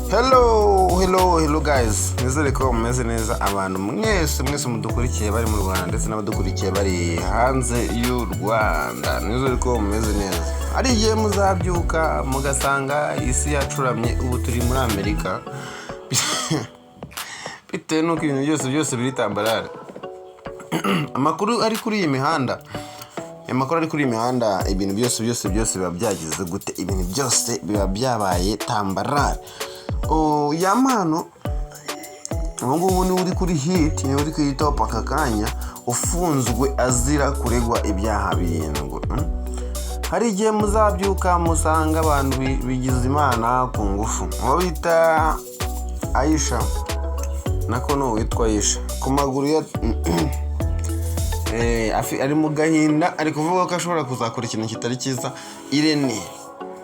Hello guys, nizere ko mumeze neza abantu mwese mudukurikiye bari mu Rwanda ndetse n'abadukurikiye bari hanze y'u Rwanda. Nizere ko mumeze neza. Ari igihe muzabyuka mugasanga isi yacuramye, ubu turi muri Amerika. Bitewe nuko ibintu byose biri tambarara. Amakuru ari kuri iyi mihanda. Ibintu byose biba byagize gute, ibintu byose biba byabaye tambarara. YAMPANO ubu ni uri kuri hit, ni uri kuri top aka kanya, ufunzwe azira kuregwa ibyaha birindwi. Hari igihe muzabyuka musanga abantu bigize Imana ku ngufu, uwo bita AISH nako no witwa AISH ku maguru ya ari mu gahinda, ari kuvuga ko ashobora kuzakora ikintu kitari cyiza Irene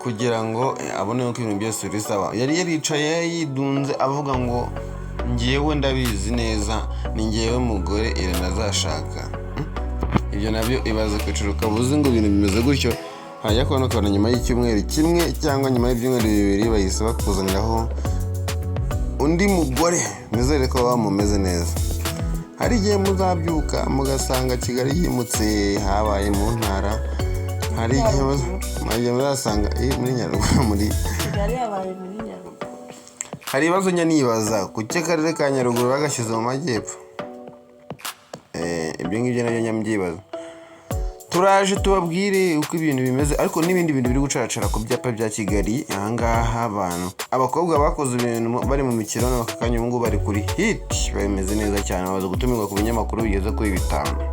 kugira ngo abone uko ibintu byose bisaba. Yari yaricaye yidunze avuga ngo ngiyewe ndabizi neza, ni ngiyewe mugore Irene azashaka. Ibyo nabyo ibaze kwicuruka buzi ngo ibintu bimeze gutyo, hajya kubona nyuma y'icyumweru kimwe cyangwa nyuma y'ibyumweru bibiri bayisaba kuzaniraho undi mugore. Nizere ko bamumeze neza. Hari igihe muzabyuka mugasanga Kigali yimutse habaye mu ntara. Hari igihe muzasanga muri Nyaruguru muri Kigali yabaye muri Nyaruguru. Hari ibibazo nibaza kuki akarere ka Nyaruguru bagashyize mu majyepfo. Ibyo ngibyo nabyo nyamubyibaza. Turaje tubabwire uko ibintu bimeze, ariko n'ibindi bintu biri gucaracara ku byapa bya Kigali. Ahangaha abantu abakobwa bakoze ibintu bari mu mikino n'abakakanya ubu bari kuri hit, bameze neza cyane, baza gutumirwa ku binyamakuru bigeze kuri 5.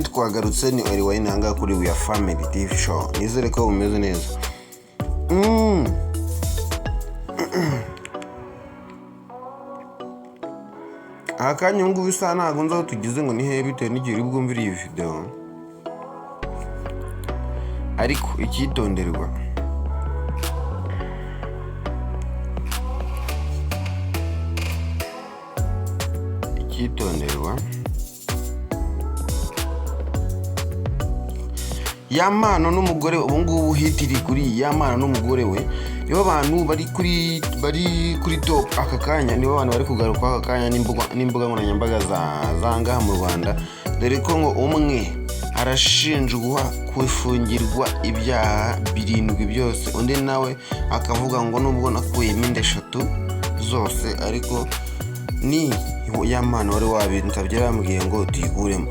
Twagarutse ni Oli Wayne hanga kuri We Are Family TV show. Nizere ko bumeze neza. Akanya ngo bisa ntago nzaho tugize ngo ni he bitewe n'igihe uri bwumvire iyi video. Ariko icyitonderwa, YAMPANO n'umugore ubu ngubu hitiri kuri YAMPANO n'umugore we, nibo bantu bari kuri top aka kanya, nibo bantu bari kugaruka aka kanya n'imbuga nkoranyambaga zangaha mu Rwanda, dore ko ngo umwe arashinjwa kufungirwa ibyaha 7 byose, undi nawe akavuga ngo nubwo nakuyemo inda 3 zose ariko ni YAMPANO wari wabinsabye bambwiye ngo tuyikuremo.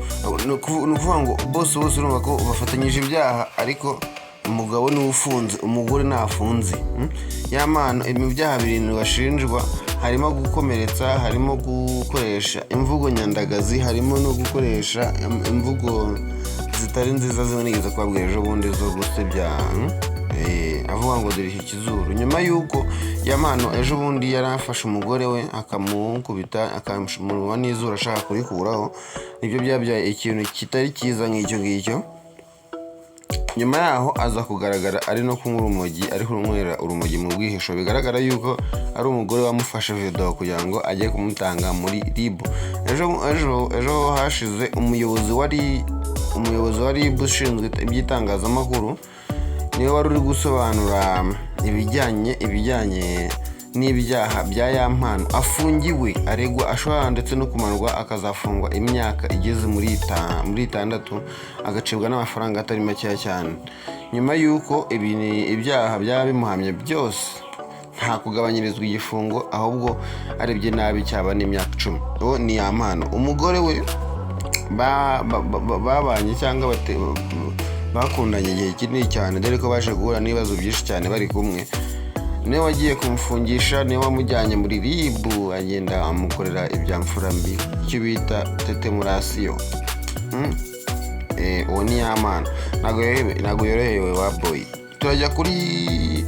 Ni ukuvuga ngo bose urumva ko bafatanyije ibyaha, ariko umugabo ni ufunze, umugore nafunze. YAMPANO ibyaha 7 bashinjwa harimo gukomeretsa, harimo gukoresha imvugo nyandagazi, harimo no gukoresha imvugo zitari nziza zibonegeza kwabwira ejo bundi zo gusebya, avuga ngo dore iki kizuru. Nyuma yuko YAMPANO ejo bundi yarafashe umugore we akamukubita akamushimura n'izuru ashaka kurikuraho, nibyo byabyaye ikintu kitari cyiza nk'icyo ngicyo. Nyuma yaho aza kugaragara ari no kunywa urumogi, ari kunywera urumogi mu bwihisho, bigaragara yuko ari umugore wamufashe video kugira ngo ajye kumutanga muri RIB. Ejo hashize umuyobozi wa RIB ushinzwe iby'itangazamakuru niwe wari uri gusobanura ibijyanye n'ibyaha bya YAMPANO. Afungiwe aregwa, ashobora ndetse no kumanurwa akazafungwa imyaka igeze muri 6, agacibwa n'amafaranga atari make cyane. Nyuma yuko ibyaha byaba bimuhamye byose, nta kugabanyirizwa igifungo, ahubwo arebye nabi cyaba n'imyaka 10. uwo ni YAMPANO. Umugore we babanye cyangwa bakundanye igihe kinini cyane, dore ko baje guhura n'ibibazo byinshi cyane bari kumwe. Niwe wagiye kumufungisha, niwe wamujyanye muri RIB, agenda amukorera ibyamfura mbi, icyo bita tetemurasiyo. Uwo ni YAMPANO, ntago yorohewe wa boy. Turajya kuri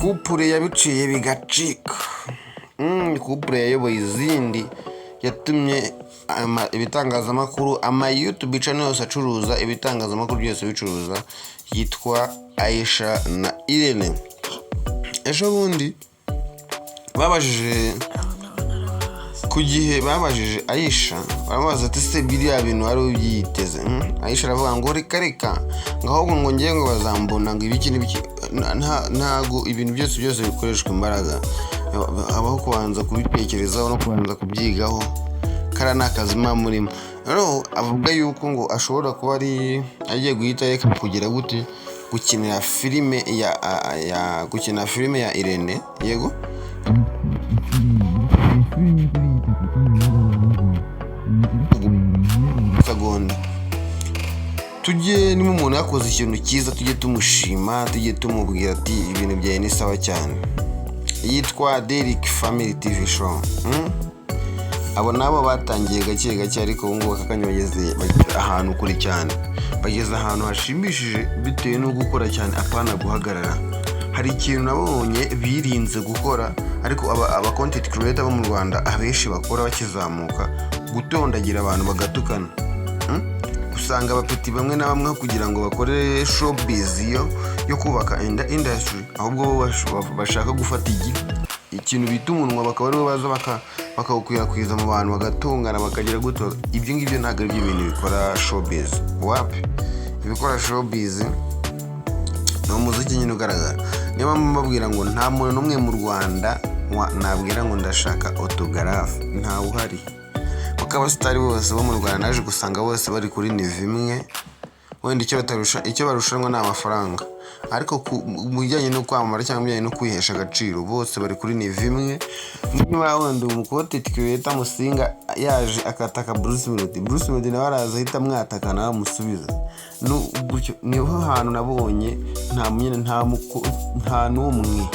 couple yabiciye bigacika. Couple yayoboye izindi, yatumye ibitangazamakuru YouTube channel yose acuruza, ibitangazamakuru byose bicuruza, yitwa AISH na Irene. Ejo bundi babajije ku gihe babajije AISH baramubaza ati se biriya bintu wari ubyiteze. AISH aravuga ngo reka ngahubwo ngo ngiye ngo bazambona ngo ibiki n'ibiki. Ntago ibintu byose bikoreshwa imbaraga, habaho kubanza kubitekerezaho no kubanza kubyigaho, kara n'akazi murimo. Rero avuga yuko ngo ashobora kuba ari agiye guhita reka kugira gute gukina filime ya Irene, yego segonda. Tujye niba umuntu yakoze ikintu cyiza tujye tumushima, tujye tumubwira ati ibintu byawe ni sawa cyane. Yitwa Derrick Family TV Show. Abo nabo batangiye gake ariko ubu ngubu akakanya bageze ahantu kure cyane, bageze ahantu hashimishije bitewe no gukora cyane apana guhagarara. Hari ikintu nabonye birinze gukora, ariko aba content creator bo mu Rwanda abenshi bakora bakizamuka gutondagira abantu bagatukana. Usanga abapeti bamwe na bamwe kugira ngo bakore showbiz yo kubaka industry, ahubwo bashaka gufata ikintu bita umunwa bakaba aribo baza bakawukwirakwiza mu bantu bagatungana bakagira guto. Ibyo ngibyo ntabwo ari byo bintu bikora showbiz. Wapi ibikora showbiz no muziki nyine ugaragara. Niba mbabwira ngo nta muntu n'umwe mu Rwanda nabwira ngo ndashaka autographe, nta uhari. Abasitari bose bo mu Rwanda naje gusanga bose bari kuri nivo imwe, wenda icyo barushanwa ni amafaranga, ariko mu bijyanye no kwamamara cyangwa mu bijyanye no kwihesha agaciro bose bari kuri nivo imwe. Niba wenda umukote creator Musinga yaje akataka Bruce Melody nawe araza ahita mwataka nawe amusubiza. Niho hantu nabonye nta n'umwe,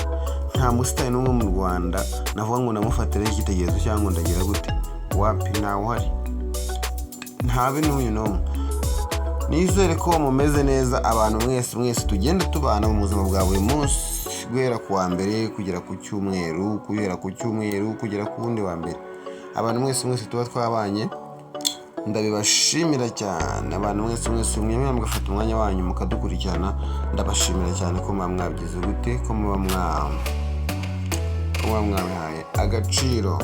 nta musitari n'umwe mu Rwanda navuga ngo namufatire igitekerezo cyangwa ndagira gute. Wapi nta uhari, ntabe n'uyu n'umwe. Nizere ko mumeze neza abantu mwese tugenda tubana mu buzima bwa buri munsi, guhera ku wa mbere kugera ku cyumweru, kugera ku wundi wa mbere. Abantu mwese tuba twabanye ndabibashimira cyane. Abantu mwese mwemwe mugafata umwanya wanyu mukadukurikirana, ndabashimira cyane ko mwabyize gute, ko muba mwabihaye agaciro.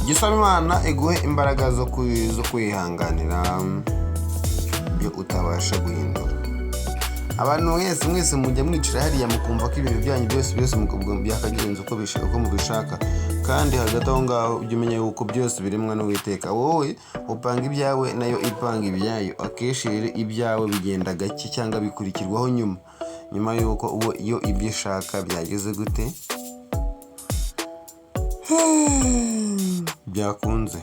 Gisaba Imana iguhe imbaraga zo kwihanganira ibyo utabasha guhindura. Abantu mwese mujya mwicara hariya mukumva ko ibintu byanyu byose byakagenza uko mubishaka, kandi hagati aho ngaho ujye umenya yuko byose biremwa n'Uwiteka. Wowe upanga ibyawe nayo ipanga ibyayo. Akenshi rero ibyawe bigenda gake cyangwa bikurikirwaho nyuma yuko iyo ibyo ishaka byageze gute byakunze.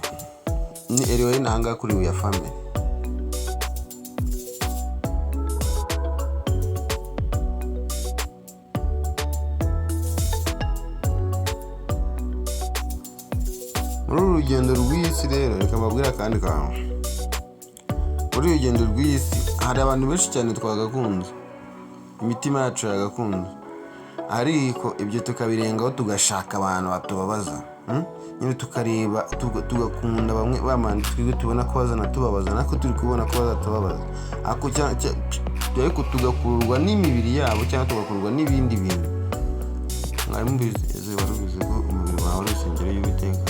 Ni eriwe nanga kuri ya family. Muri urugendo rw'isi rero reka mbabwira kandi kantu. Muri urugendo rw'isi hari abantu benshi cyane twagakunze, imitima yacu yagakunze, ariko ibyo tukabirengaho tugashaka abantu batubabaza. Nyine tukareba tugakunda bamwe bamandi twebwe tubona ko bazana tubabaza, nako turi kubona ko bazatubabaza, ariko tugakururwa n'imibiri yabo cyangwa tugakururwa n'ibindi bintu. Mwari mubizi barubizi ko umubiri wawe ari insengero y'Uwiteka.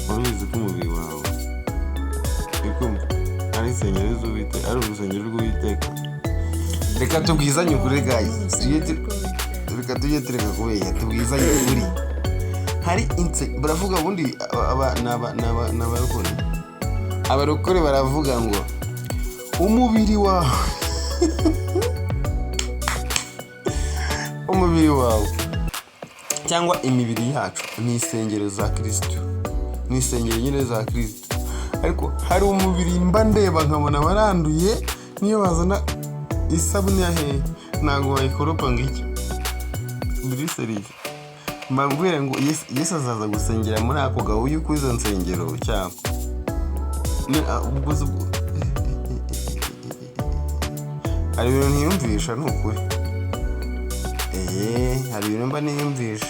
Warubizi ko umubiri wawe ari insengero y'Uwiteka, ari urusengero rw'Uwiteka. Reka tubwizanye ukuri guys, reka tujye tureka kubeshya, tubwizanye ukuri. Hari baravuga ubundi abarokore baravuga ngo umubiri wawe umubiri wawe cyangwa imibiri yacu ni insengero za Kristo, ni insengero nyine za Kristo. Ariko hari umubiri mba ndeba nkabona baranduye, niyo bazana isabune ya hehe ntabwo bayikoropa ngo iki biriseriye. Mbabwire ngo Yesu azaza gusengera muri ako gahuye k'izo nsengero cyangwa hari ibintu ntiyumvisha. Ni ukuri hari ibintu mba niyumvisha.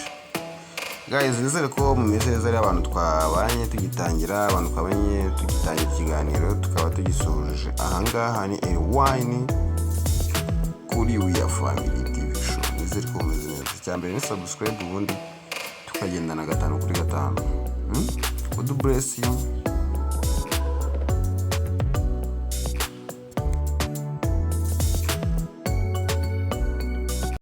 Guys, nizere ko mumeze neza ari abantu twabanye tugitangira, ikiganiro tukaba tugisoje. Ahangaha ni wine kuri Uya Family TV show. Nizere ko mumeze neza. Icyambere ni subscribe ubundi tukagendana 5 kuri 5. God bless you.